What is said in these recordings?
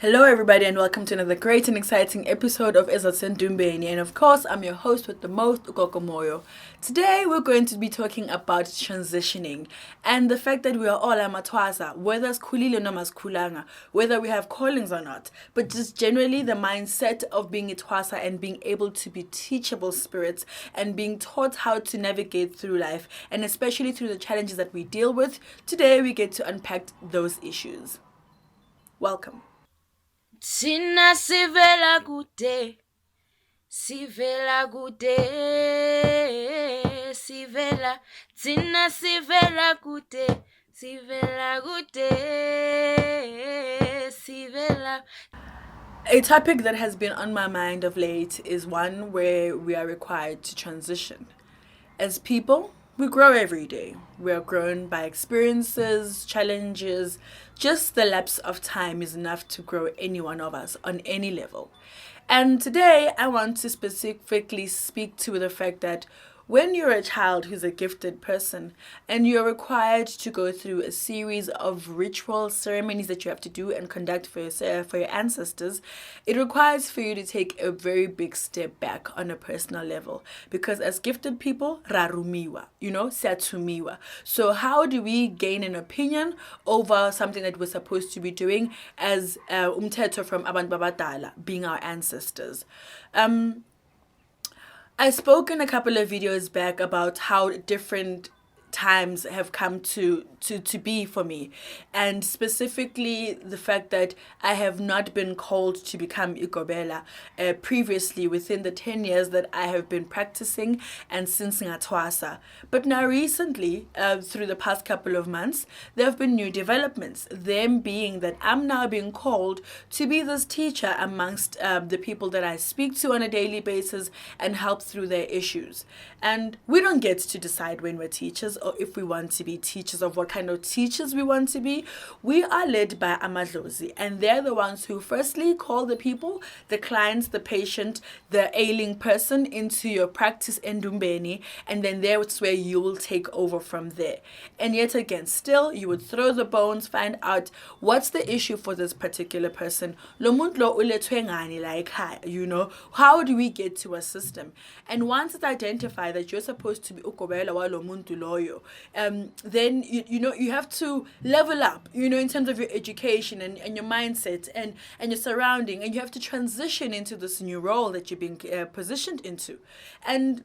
Hello, everybody, and welcome to another great and exciting episode of Dumbeni. And of course, I'm your host with the most, Gogo Moyo. Today, we're going to be talking about transitioning and the fact that we are all amaTwasa, whether it's kulile or kulanga, whether we have callings or not, but just generally the mindset of being a Twasa and being able to be teachable spirits and being taught how to navigate through life, and especially through the challenges that we deal with. Today, we get to unpack those issues. Welcome. Thina sivela kude, sivela kude, sivela. Thina sivela kude, sivela kude, sivela. A topic that has been on my mind of late is one where we are required to transition. As people, we grow every day. We are grown by experiences, challenges. Just the lapse of time is enough to grow any one of us on any level. And today, I want to specifically speak to the fact that when you're a child who's a gifted person and you're required to go through a series of ritual ceremonies that you have to do and conduct for your ancestors, it requires for you to take a very big step back on a personal level. Because as gifted people, rarumiwa, siatumiwa. So how do we gain an opinion over something that we're supposed to be doing as umthetho from abantu babadala, being our ancestors? I spoke in a couple of videos back about how different times have come to be for me, and specifically the fact that I have not been called to become Igobela previously within the 10 years that I have been practicing and since amaTwasa. But now recently, through the past couple of months, there have been new developments, them being that I'm now being called to be this teacher amongst the people that I speak to on a daily basis and help through their issues. And we don't get to decide when we're teachers or if we want to be teachers, of what kind of teachers we want to be. We are led by amadlozi, and they're the ones who firstly call the people, the clients, the patient, the ailing person into your practice endumbeni, and then that's where you will take over from there. And yet again, still, you would throw the bones, find out what's the issue for this particular person. How do we get to a system? And once it's identified that you're supposed to be ukobela wa lo muntu loyo, then you have to level up, in terms of your education and your mindset and your surrounding, and you have to transition into this new role that you're being positioned into. And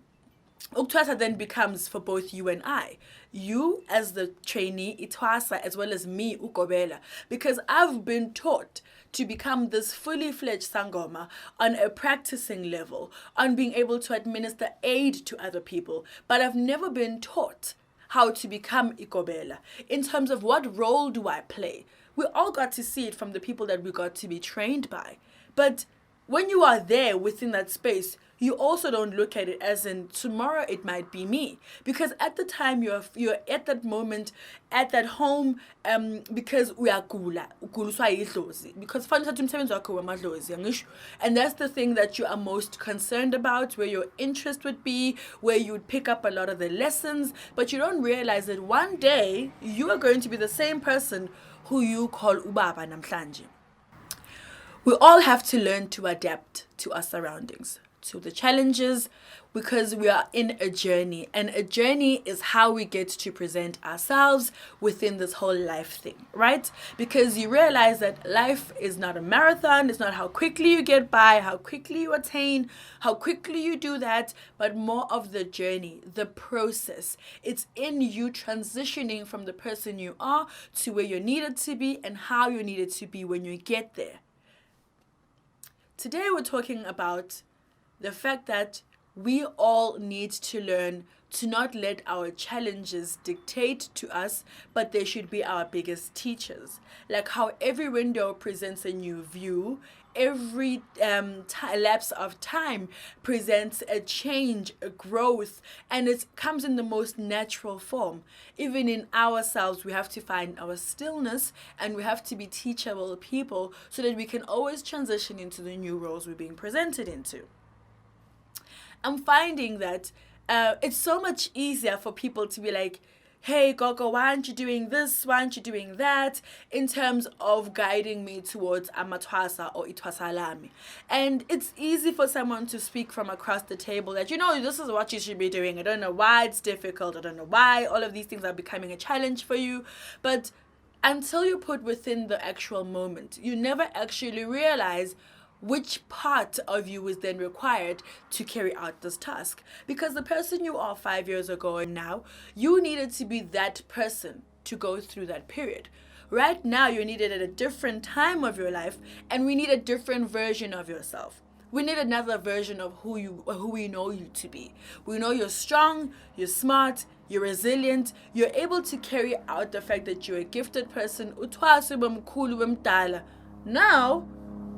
Uktwasa then becomes for both you and I. You as the trainee, Itwasa, as well as me, Ukobela, because I've been taught to become this fully fledged sangoma on a practicing level, on being able to administer aid to other people. But I've never been taught how to become Ikobela in terms of what role do I play. We all got to see it from the people that we got to be trained by. But when you are there within that space, you also don't look at it as in tomorrow it might be me, because at the time you're at that moment at that home, because uyagula uguliswa idlozi, because fanele uthathe umsebenzi wakho wamadlozi, angisho. And that's the thing that you are most concerned about, where your interest would be, where you would pick up a lot of the lessons, but you don't realize that one day you are going to be the same person who you call ubaba namhlanje. We all have to learn to adapt to our surroundings, to the challenges, because we are in a journey, and a journey is how we get to present ourselves within this whole life thing, right? Because you realize that life is not a marathon. It's not how quickly you get by, how quickly you attain, how quickly you do that, but more of the journey, the process. It's in you transitioning from the person you are to where you needed to be and how you needed to be when you get there. Today we're talking about the fact that we all need to learn to not let our challenges dictate to us, but they should be our biggest teachers. Like how every window presents a new view, every lapse of time presents a change, a growth, and it comes in the most natural form. Even in ourselves, we have to find our stillness, and we have to be teachable people so that we can always transition into the new roles we're being presented into. I'm finding that it's so much easier for people to be like, hey, Gogo, why aren't you doing this? Why aren't you doing that? In terms of guiding me towards amaTwasa or itwasalami. And it's easy for someone to speak from across the table that, this is what you should be doing. I don't know why it's difficult. I don't know why all of these things are becoming a challenge for you. But until you put within the actual moment, you never actually realize which part of you is then required to carry out this task. Because the person you are 5 years ago and now, you needed to be that person to go through that period. Right now, you're needed at a different time of your life, and we need a different version of yourself. We need another version of who we know you to be. We know you're strong, you're smart, you're resilient, you're able to carry out the fact that you're a gifted person. Now,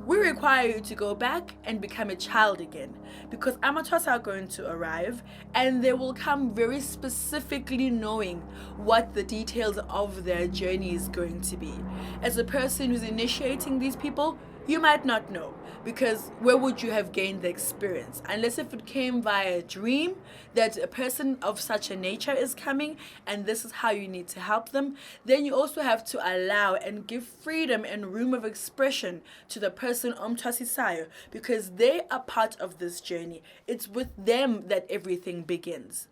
we require you to go back and become a child again, because amaTwasa are going to arrive and they will come very specifically knowing what the details of their journey is going to be. As a person who's initiating these people, you might not know, because where would you have gained the experience? Unless if it came via a dream that a person of such a nature is coming and this is how you need to help them, then you also have to allow and give freedom and room of expression to the person omthwasisayo, because they are part of this journey. It's with them that everything begins.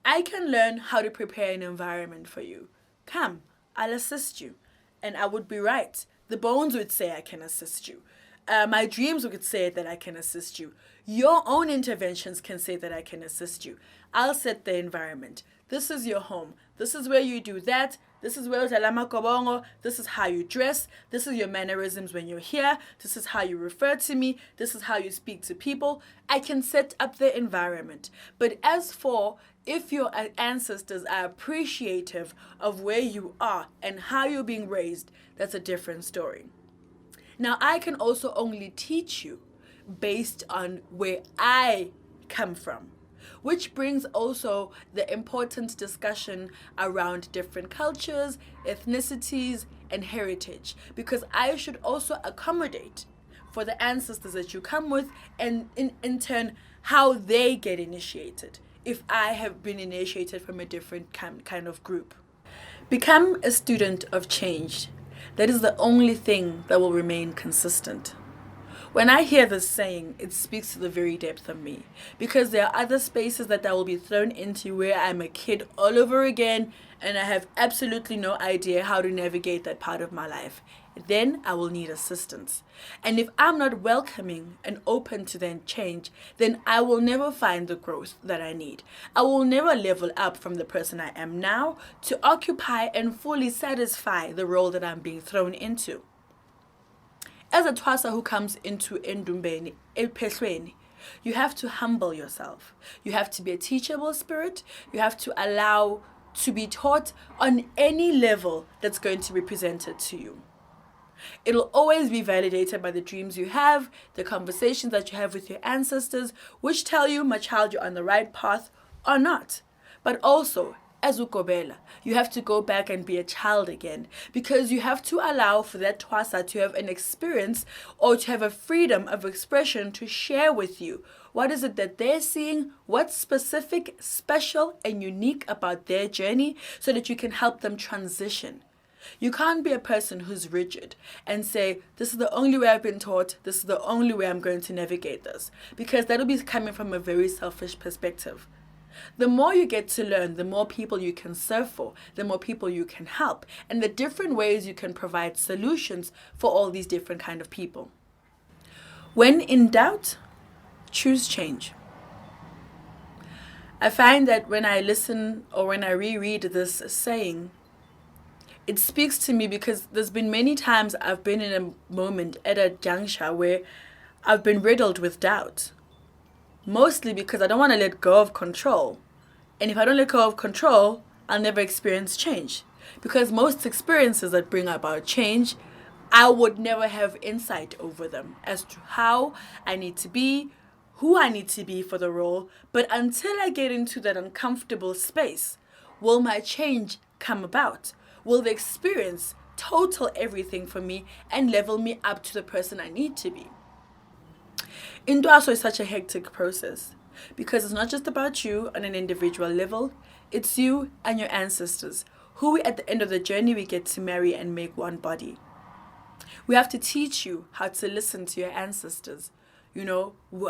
I can learn how to prepare an environment for you. Come, I'll assist you. And I would be right. The bones would say I can assist you. My dreams would say that I can assist you. Your own interventions can say that I can assist you. I'll set the environment. This is your home. This is where you do that. This is where utalamakobongo. This is how you dress. This is your mannerisms when you're here. This is how you refer to me. This is how you speak to people. I can set up the environment. But as for if your ancestors are appreciative of where you are and how you're being raised, that's a different story. Now, I can also only teach you based on where I come from, which brings also the important discussion around different cultures, ethnicities, and heritage, because I should also accommodate for the ancestors that you come with, and in turn, how they get initiated if I have been initiated from a different kind of group. Become a student of change. That is the only thing that will remain consistent. When I hear this saying, it speaks to the very depth of me, because there are other spaces that I will be thrown into where I'm a kid all over again and I have absolutely no idea how to navigate that part of my life. Then I will need assistance. And if I'm not welcoming and open to then change, then I will never find the growth that I need. I will never level up from the person I am now to occupy and fully satisfy the role that I'm being thrown into. As a Twasa who comes into Endumbeni, Elpehlweni, you have to humble yourself. You have to be a teachable spirit. You have to allow to be taught on any level that's going to be presented to you. It'll always be validated by the dreams you have, the conversations that you have with your ancestors, which tell you, my child, you're on the right path or not. But also, as ukobela, you have to go back and be a child again, because you have to allow for that Twasa to have an experience or to have a freedom of expression to share with you. What is it that they're seeing? What's specific, special, and unique about their journey so that you can help them transition? You can't be a person who's rigid and say, this is the only way I've been taught, this is the only way I'm going to navigate this, because that'll be coming from a very selfish perspective. The more you get to learn, the more people you can serve for, the more people you can help, and the different ways you can provide solutions for all these different kind of people. When in doubt, choose change. I find that when I listen or when I reread this saying, it speaks to me because there's been many times I've been in a moment at a juncture where I've been riddled with doubt. Mostly because I don't want to let go of control. And if I don't let go of control, I'll never experience change. Because most experiences that bring about change, I would never have insight over them as to how I need to be, who I need to be for the role. But until I get into that uncomfortable space, will my change come about? Will the experience total everything for me and level me up to the person I need to be? Intwaso is such a hectic process because it's not just about you on an individual level. It's you and your ancestors, who at the end of the journey we get to marry and make one body. We have to teach you how to listen to your ancestors,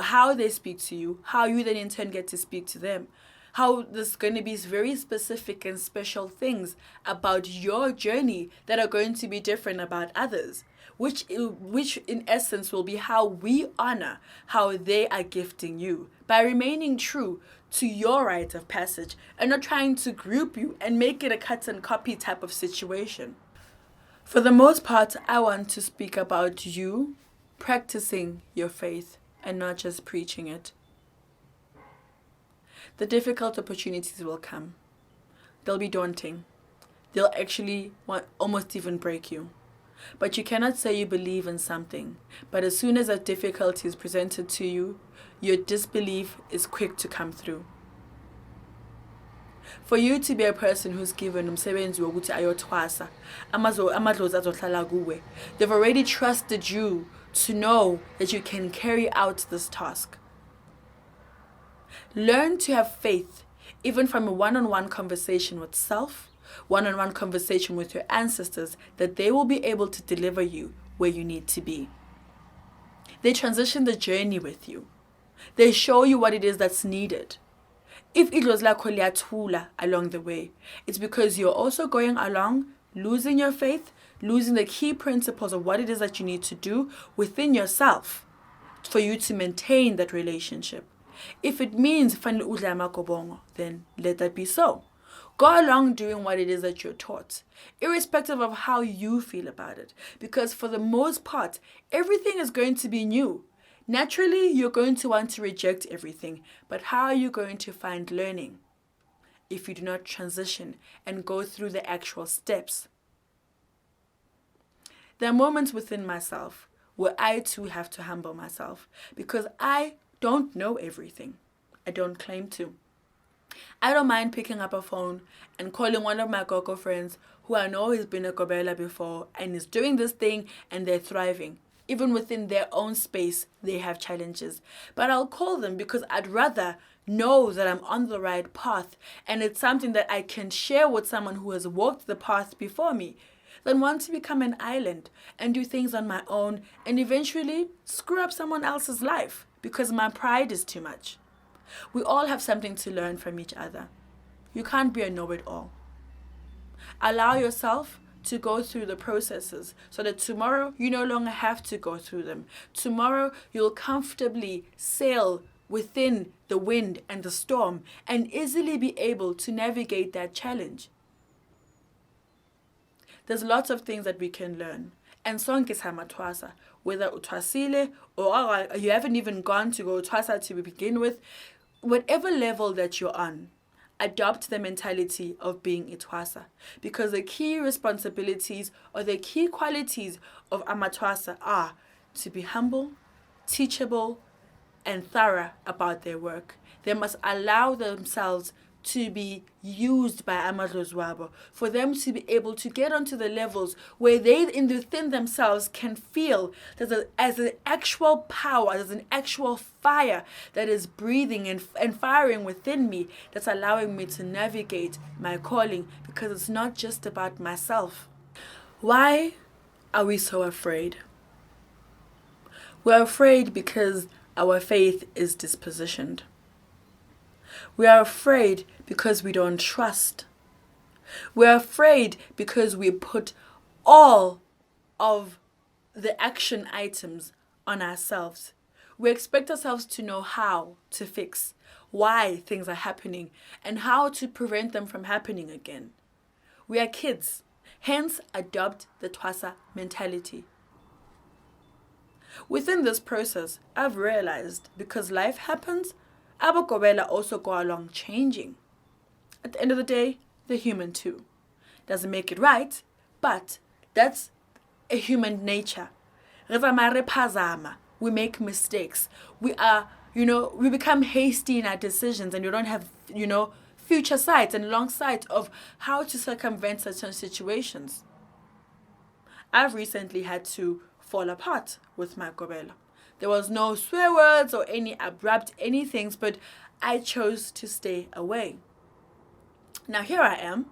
how they speak to you, how you then in turn get to speak to them, how there's going to be very specific and special things about your journey that are going to be different about others, which in essence will be how we honor how they are gifting you by remaining true to your rite of passage and not trying to group you and make it a cut and copy type of situation. For the most part, I want to speak about you practicing your faith and not just preaching it. The difficult opportunities will come. They'll be daunting. They'll actually almost even break you. But you cannot say you believe in something, but as soon as a difficulty is presented to you, your disbelief is quick to come through. For you to be a person who's given umsebenzi wokuthi amaTwasa, amadlozi azohlala kuwe, they've already trusted you to know that you can carry out this task. Learn to have faith, even from a one-on-one conversation with self, one-on-one conversation with your ancestors, that they will be able to deliver you where you need to be. They transition the journey with you. They show you what it is that's needed. If it was like liyathula along the way, it's because you're also going along, losing your faith, losing the key principles of what it is that you need to do within yourself for you to maintain that relationship. If it means fanele udle amakobongo, then let that be so. Go along doing what it is that you're taught, irrespective of how you feel about it. Because for the most part, everything is going to be new. Naturally, you're going to want to reject everything, but how are you going to find learning if you do not transition and go through the actual steps? There are moments within myself where I too have to humble myself because I don't know everything. I don't claim to. I don't mind picking up a phone and calling one of my Gogo friends who I know has been a Gobela before and is doing this thing and they're thriving. Even within their own space, they have challenges. But I'll call them because I'd rather know that I'm on the right path and it's something that I can share with someone who has walked the path before me than want to become an island and do things on my own and eventually screw up someone else's life because my pride is too much. We all have something to learn from each other. You can't be a know-it-all. Allow yourself to go through the processes so that tomorrow you no longer have to go through them. Tomorrow you'll comfortably sail within the wind and the storm and easily be able to navigate that challenge. There's lots of things that we can learn. And sonke is amaTwasa. Whether uthwasile or you haven't even gone to go twasa to begin with, whatever level that you're on, adopt the mentality of being iTwasa. Because the key responsibilities or the key qualities of amaTwasa are to be humble, teachable, and thorough about their work. They must allow themselves to be used by amadlozi, for them to be able to get onto the levels where they within themselves can feel that as an actual power, as an actual fire that is breathing and firing within me, that's allowing me to navigate my calling, because it's not just about myself. Why are we so afraid? We're afraid because our faith is dispositioned. We are afraid because we don't trust. We're afraid because we put all of the action items on ourselves. We expect ourselves to know how to fix, why things are happening, and how to prevent them from happening again. We are kids, hence adopt the Twasa mentality. Within this process, I've realized because life happens, abakobela also go along changing. At the end of the day, they're human too. Doesn't make it right, but that's a human nature. We make mistakes. We are, we become hasty in our decisions and we don't have, future sight and long sight of how to circumvent certain situations. I've recently had to fall apart with my Gobela. There was no swear words or any abrupt anything, but I chose to stay away. Now here I am.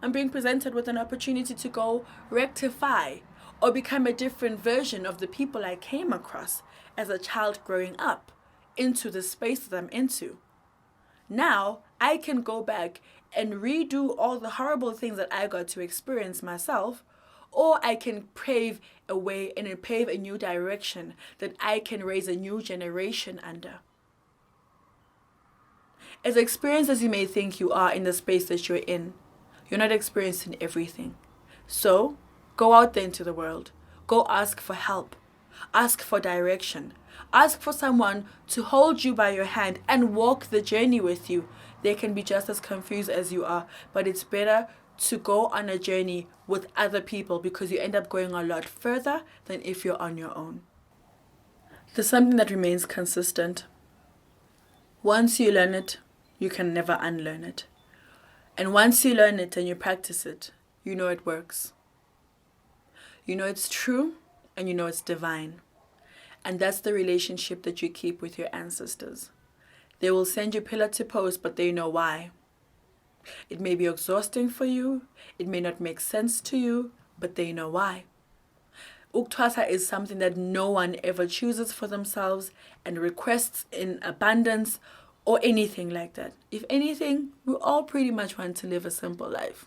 I'm being presented with an opportunity to go rectify or become a different version of the people I came across as a child growing up into the space that I'm into. Now I can go back and redo all the horrible things that I got to experience myself, or I can pave a way and pave a new direction that I can raise a new generation under. As experienced as you may think you are in the space that you're in, you're not experiencing everything. So, go out there into the world. Go ask for help. Ask for direction. Ask for someone to hold you by your hand and walk the journey with you. They can be just as confused as you are, but it's better to go on a journey with other people because you end up going a lot further than if you're on your own. There's something that remains consistent. Once you learn it, you can never unlearn it. And once you learn it and you practice it, you know it works. You know it's true and you know it's divine. And that's the relationship that you keep with your ancestors. They will send you pillar to post, but they know why. It may be exhausting for you, it may not make sense to you, but they know why. amaTwasa is something that no one ever chooses for themselves and requests in abundance or anything like that. If anything, we all pretty much want to live a simple life.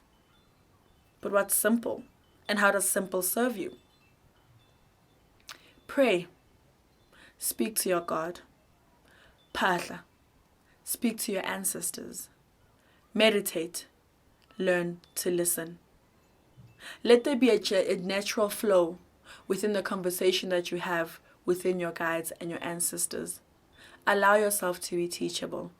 But what's simple? And how does simple serve you? Pray. Speak to your God. Phahla. Speak to your ancestors. Meditate. Learn to listen. Let there be a natural flow within the conversation that you have within your guides and your ancestors. Allow yourself to be teachable.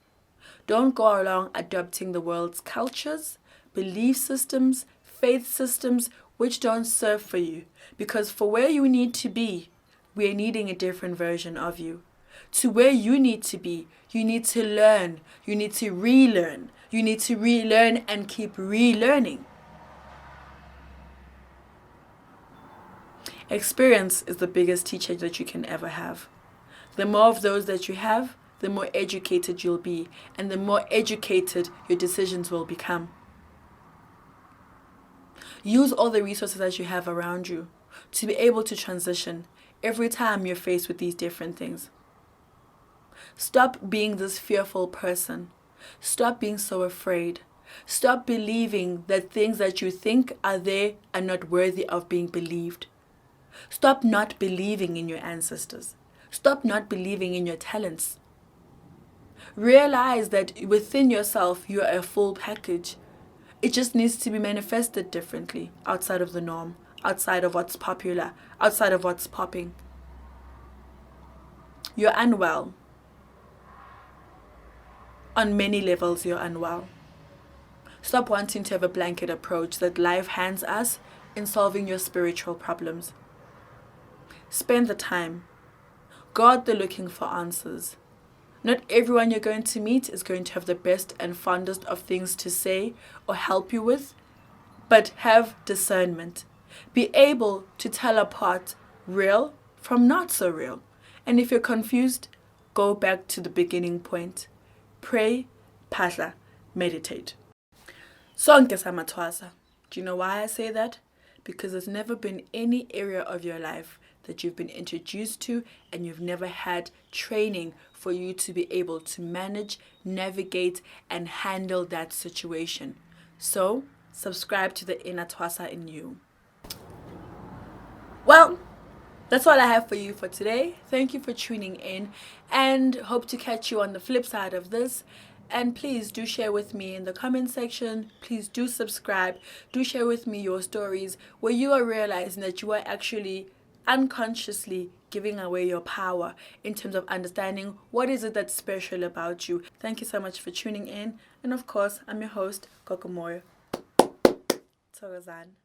Don't go along adopting the world's cultures, belief systems, faith systems, which don't serve for you. Because for where you need to be, we're needing a different version of you. To where you need to be, you need to learn. You need to relearn. You need to relearn and keep relearning. Experience is the biggest teacher that you can ever have. The more of those that you have, the more educated you'll be, and the more educated your decisions will become. Use all the resources that you have around you to be able to transition every time you're faced with these different things. Stop being this fearful person. Stop being so afraid. Stop believing that things that you think are there are not worthy of being believed. Stop not believing in your ancestors. Stop not believing in your talents. Realize that within yourself, you are a full package. It just needs to be manifested differently, outside of the norm, outside of what's popular, outside of what's popping. You're unwell. On many levels, you're unwell. Stop wanting to have a blanket approach that life hands us in solving your spiritual problems. Spend the time. Go out there looking for answers. Not everyone you're going to meet is going to have the best and fondest of things to say or help you with, but have discernment. Be able to tell apart real from not so real. And if you're confused, go back to the beginning point. Pray, phahla, meditate. Sonke amaTwasa. Do you know why I say that? Because there's never been any area of your life that you've been introduced to and you've never had training for you to be able to manage, navigate, and handle that situation. So, subscribe to the inner Twasa in you. Well, that's all I have for you for today. Thank you for tuning in and hope to catch you on the flip side of this. And please do share with me in the comment section. Please do subscribe. Do share with me your stories where you are realizing that you are actually unconsciously giving away your power in terms of understanding what is it that's special about you. Thank you so much for tuning in. And of course, I'm your host, Gogo Moyo. Thokozani.